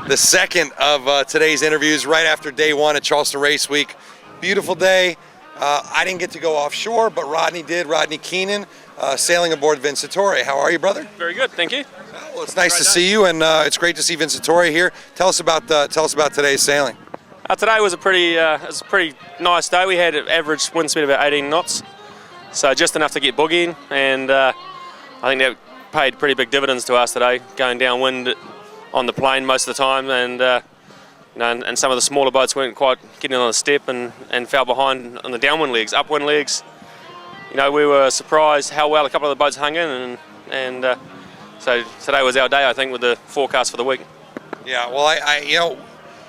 the second of today's interviews right after day one at Charleston Race Week. Beautiful day. I didn't get to go offshore, but Rodney did. Rodney Keenan, sailing aboard Vincitore. How are you, brother? Very good, thank you. Well, it's nice to see you, and it's great to see Vincitore here. Tell us about today's sailing. Today was a pretty nice day. We had an average wind speed of about 18 knots, so just enough to get boogieing, and I think that paid pretty big dividends to us today, going downwind on the plane most of the time, and and some of the smaller boats weren't quite getting on the step and fell behind on the downwind legs. Upwind legs, we were surprised how well a couple of the boats hung in, and so today was our day, I think, with the forecast for the week. Yeah, well,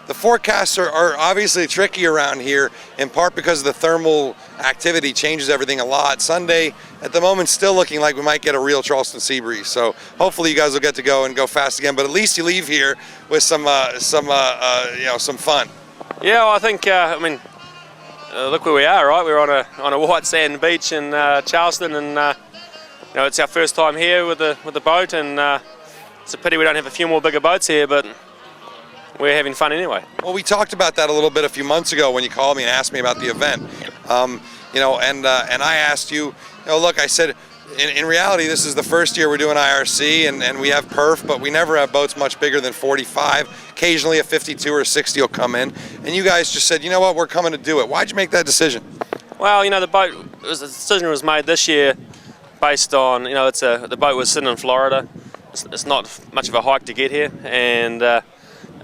the forecasts are obviously tricky around here, in part because the thermal activity changes everything a lot. Sunday, at the moment, still looking like we might get a real Charleston sea breeze. So hopefully you guys will get to go and go fast again. But at least you leave here with some fun. Yeah, well, I think look where we are, right? We're on a white sand beach in Charleston, and it's our first time here with the boat, and it's a pity we don't have a few more bigger boats here, but we're having fun anyway. Well, we talked about that a little bit a few months ago when you called me and asked me about the event. And I asked you, look, I said, in reality, this is the first year we're doing IRC, and we have perf, but we never have boats much bigger than 45. Occasionally a 52 or a 60 will come in. And you guys just said, you know what, we're coming to do it. Why'd you make that decision? Well, the decision was made this year based on, the boat was sitting in Florida. It's not much of a hike to get here, and a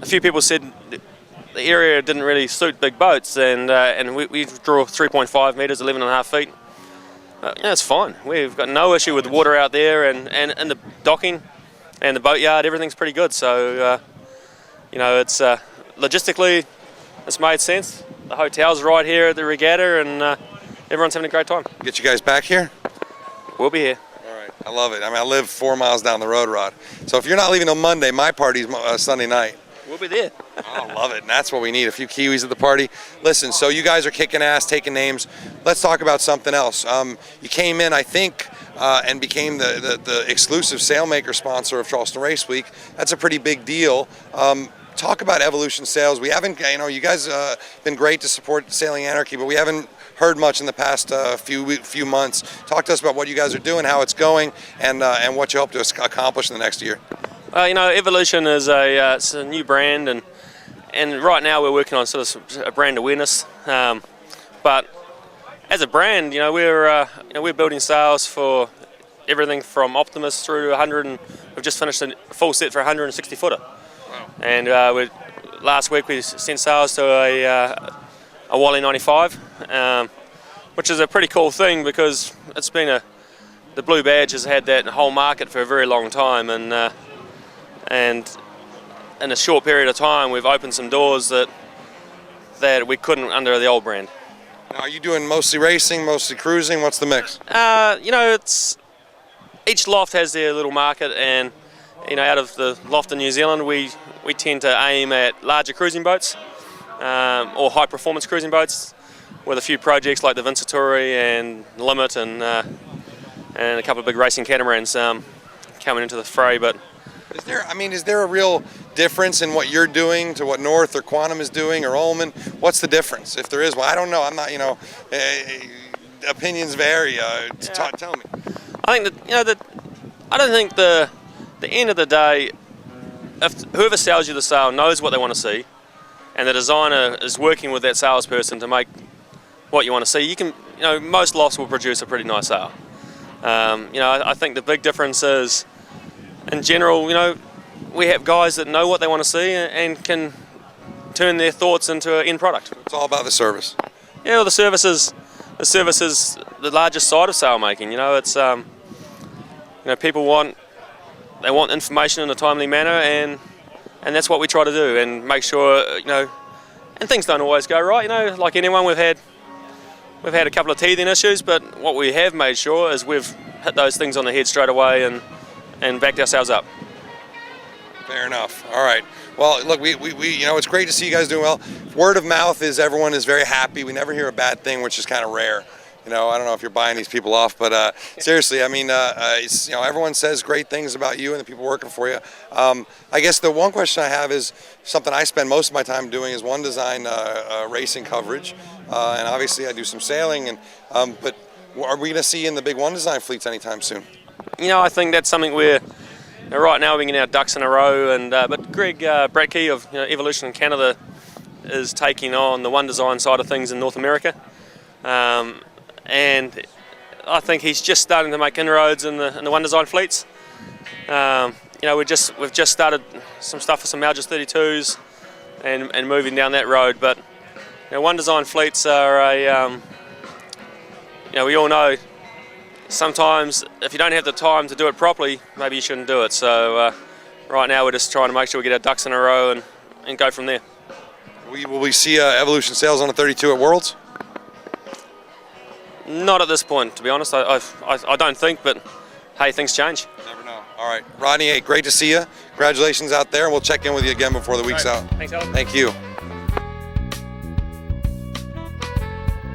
few people said the area didn't really suit big boats, and we draw 3.5 metres, 11.5 feet. It's fine. We've got no issue with water out there, and the docking and the boatyard, everything's pretty good. So, it's logistically, it's made sense. The hotel's right here at the regatta, and everyone's having a great time. Get you guys back here? We'll be here. All right. I love it. I live 4 miles down the road, Rod. So if you're not leaving on Monday, my party's Sunday night. We'll be there. I love it, and that's what we need, a few Kiwis at the party. Listen, so you guys are kicking ass, taking names. Let's talk about something else. You came in, I think, and became the exclusive sailmaker sponsor of Charleston Race Week. That's a pretty big deal. Talk about Evolution Sails. We haven't, you guys been great to support Sailing Anarchy, but we haven't heard much in the past few months. Talk to us about what you guys are doing, how it's going, and what you hope to accomplish in the next year. Evolution is it's a new brand, and right now we're working on sort of a brand awareness. But as a brand, we're building sails for everything from Optimus through to 100, and we've just finished a full set for 160 footer. Wow. And last week we sent sails to a Wally 95, which is a pretty cool thing because it's been the Blue Badge has had that whole market for a very long time, and in a short period of time we've opened some doors that we couldn't under the old brand. Now, are you doing mostly racing, mostly cruising? What's the mix? It's each loft has their little market, and out of the loft in New Zealand we tend to aim at larger cruising boats or high performance cruising boats, with a few projects like the Vincitore and Limit and a couple of big racing catamarans coming into the fray. But is there a real difference in what you're doing to what North or Quantum is doing or Ullman? What's the difference, if there is? Well, I don't know. I'm not, opinions vary. Tell me. I think that, I don't think the end of the day, if whoever sells you the sail knows what they want to see, and the designer is working with that salesperson to make what you want to see, you can, most lofts will produce a pretty nice sail. I think the big difference is, in general, we have guys that know what they want to see and can turn their thoughts into an end product. It's all about the service. Yeah, well, the service is the largest side of sail making. It's people want information in a timely manner, and that's what we try to do, and make sure and things don't always go right. Like anyone, we've had a couple of teething issues, but what we have made sure is we've hit those things on the head straight away and backed ourselves up. Fair enough. All right. Well, look, we it's great to see you guys doing well. Word of mouth is everyone is very happy. We never hear a bad thing, which is kind of rare. I don't know if you're buying these people off, but seriously, I mean, everyone says great things about you and the people working for you. I guess the one question I have is something I spend most of my time doing is One Design racing coverage, and obviously I do some sailing. But are we going to see you in the big One Design fleets anytime soon? I think that's something where right now we're getting our ducks in a row, but Greg Bradkey of Evolution in Canada is taking on the One Design side of things in North America. And I think he's just starting to make inroads in the One Design fleets. We've just started some stuff for some Algis 32s and moving down that road. But One Design fleets are we all know sometimes if you don't have the time to do it properly, maybe you shouldn't do it. So right now we're just trying to make sure we get our ducks in a row and go from there. Will we see Evolution Sails on a 32 at Worlds? Not at this point, to be honest. I don't think, but hey, things change. Never know. All right, Rodney, hey, great to see you. Congratulations out there, and we'll check in with you again before the week's out. Thanks, Alan. Thank you.